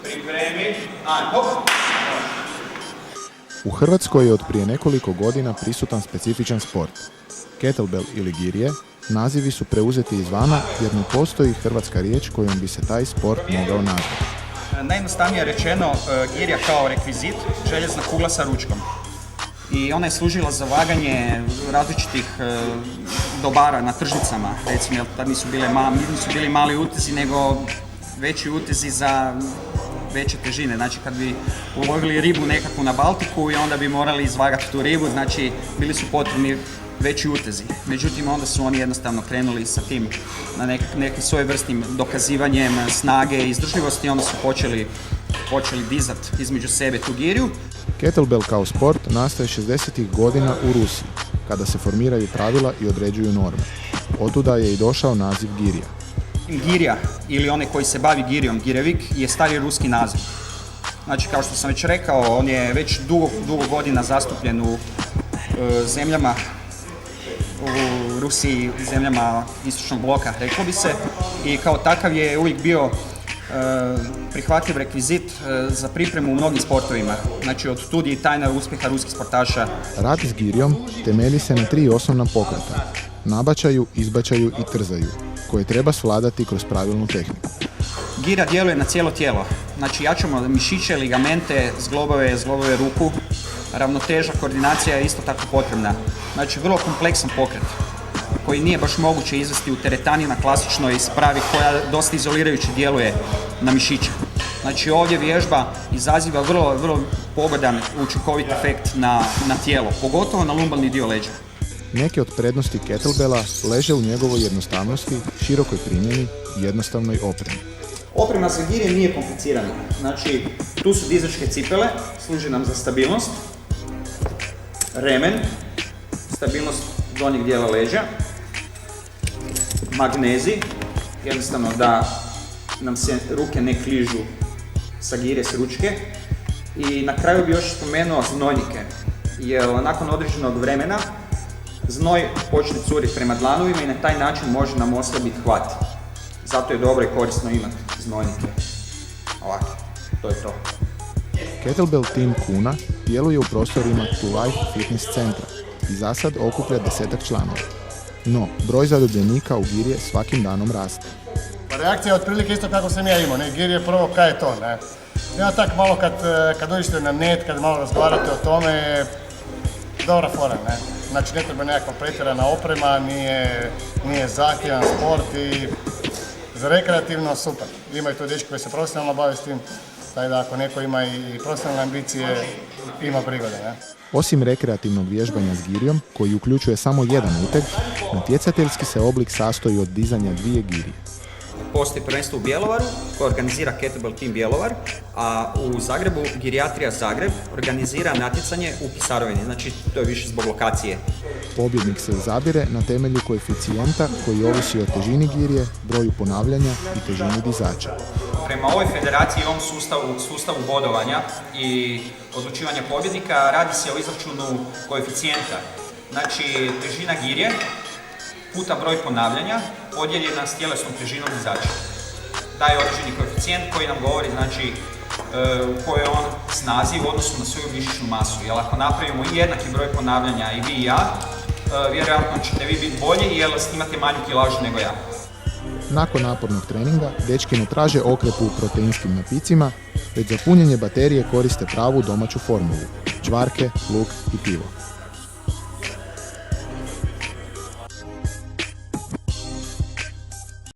Pripremi, ajmo, hop. U Hrvatskoj je od prije nekoliko godina prisutan specifičan sport. Kettlebell ili girije nazivi su preuzeti izvana jer ne postoji hrvatska riječ kojom bi se taj sport mogao nazvati. Najjednostavnije rečeno, girija kao rekvizit, željezna kugla sa ručkom. I ona je služila za vaganje različitih dobara na tržnicama, recimo, jer tad nisu bili mali utezi, nego veći utezi za veće težine. Znači, kad bi ulovili ribu nekakvu na Baltiku i onda bi morali izvagati tu ribu, znači, bili su potrebni veći utezi. Međutim, onda su oni jednostavno krenuli sa tim na nekim svojevrsnim dokazivanjem snage i izdržljivosti i onda su počeli dizati između sebe tu giriju. Kettlebell kao sport nastaje 60-ih godina u Rusiji, kada se formiraju pravila i određuju norme. Otuda je i došao naziv girija. Girija, ili onaj koji se bavi girijom, girevik, je stari ruski naziv. Znači, kao što sam već rekao, on je već dugo godina zastupljen u zemljama, u Rusiji, zemljama istočnog bloka, reklo bi se, i kao takav je uvijek bio prihvatljiv rekvizit za pripremu u mnogim sportovima. Znači, od tud je i tajna uspjeha ruskih sportaša. Rad s girijom temelji se na 3 osnovna pokreta: nabačaju, izbačaju i trzaju, koje treba svladati kroz pravilnu tehniku. Girja djeluje na cijelo tijelo. Znači, jačamo mišiće, ligamente, zglobove ruku. Ravnoteža, koordinacija je isto tako potrebna. Znači, vrlo kompleksan pokret koji nije baš moguće izvesti u teretani na klasičnoj spravi koja dosta izolirajuće djeluje na mišiće. Znači, ovdje vježba izaziva vrlo pogodan, učinkovit efekt na tijelo, pogotovo na lumbalni dio leđa. Neke od prednosti kettlebella leže u njegovoj jednostavnosti, širokoj primjeni i jednostavnoj opremi. Oprema za girije nije komplicirana. Znači, tu su dizačke cipele, služi nam za stabilnost, remen, stabilnost donjeg dijela leđa, magnezi, jednostavno da nam se ruke ne kližu sa gire s ručke. I na kraju bi još spomenuo znojnike, jer nakon određenog vremena znoj počne curiti prema dlanovima i na taj način može nam oslabiti hvat. Zato je dobro i korisno imati znojnike. Ovako, to je to. Kettlebell Team Kuna djeluje u prostorima To Life Fitness centra i za sad okuplja 10-ak članova. No, broj zaljubljenika u girije svakim danom raste. Pa reakcija je otprilike isto kako sam ja imao, ne? Gir je prvo kaj je to, ne? Ja tak malo kad dođete na net, kad malo razgovarate o tome, dobra fora, ne? Znači, ne treba nekakva pretjerana oprema, nije zahtjevan sport i za rekreativno super. Imaju to dečki koji se profesionalno bave s tim, tako da ako neko ima i profesionalne ambicije, ima prigode, ne? Osim rekreativnog vježbanja s girijom, koji uključuje samo jedan uteg, natjecateljski se oblik sastoji od dizanja 2 girije. Postoji prvenstvo u Bjelovaru koje organizira Kettlebell Team Bjelovar, a u Zagrebu Girijatrija Zagreb organizira natjecanje u Pisarovini, znači to je više zbog lokacije. Pobjednik se izabire na temelju koeficijenta koji ovisi o težini girije, broju ponavljanja i težini dizača. Prema ovoj federaciji i ovom sustavu bodovanja i odlučivanja pobjednika radi se o izračunu koeficijenta. Znači, težina girje puta broj ponavljanja podijeljena s tjelesnom težinom dizača. Daje određeni koeficijent koji nam govori, znači, u kojoj je on snazi u odnosu na svoju mišićnu masu. Jer ako napravimo i jednaki broj ponavljanja i vi i ja, vjerojatno ćete vi biti bolji jer imate manju kilažu nego ja. Nakon napornog treninga, dečki ne traže okrepu u proteinskim napicima, već za punjenje baterije koriste pravu domaću formulu: čvarke, luk i pivo.